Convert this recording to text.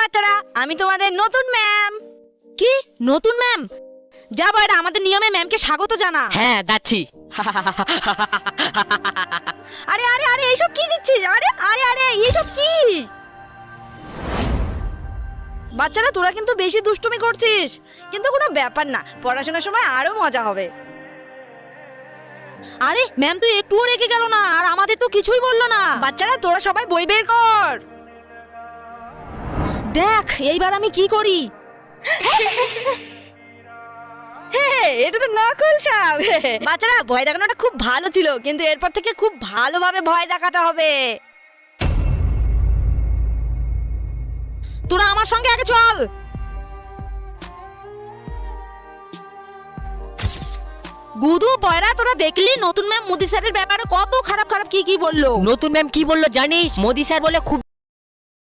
বাচ্চারা, আমি তোমাদের নতুন ম্যাম। কি নতুন ম্যাম? যা বয়রা, আমাদের নিয়মে ম্যামকে স্বাগত জানা। হ্যাঁ যাচ্ছি। আরে আরে আরে এইসব কি দিচ্ছিস? আরে আরে আরে এইসব কি? বাচ্চারা তোরা কিন্তু বেশি দুষ্টুমি করছিস, কিন্তু কোনো ব্যাপার না, পড়াশোনার সময় আরো মজা হবে। আরে ম্যাম তো একটুও রেগে গেল না, আর আমাদের তো কিছুই বললো না। বাচ্চারা তোরা সবাই বই বের কর। দেখ এইবার আমি কি করি। এটা তো নকল সাপ। বাচ্চারা ভয় দেখানোটা খুব ভালো ছিল, কিন্তু এরপর থেকে খুব ভালোভাবে ভয় দেখাতে হবে। তোরা আমার সঙ্গে আগে চল। গুদু বয়রা, তোরা দেখলি নতুন ম্যাম মোদি স্যারের ব্যাপারে কত খারাপ খারাপ কি কি বললো। নতুন ম্যাম কি বললো জানিস? মোদি স্যার বলে খুব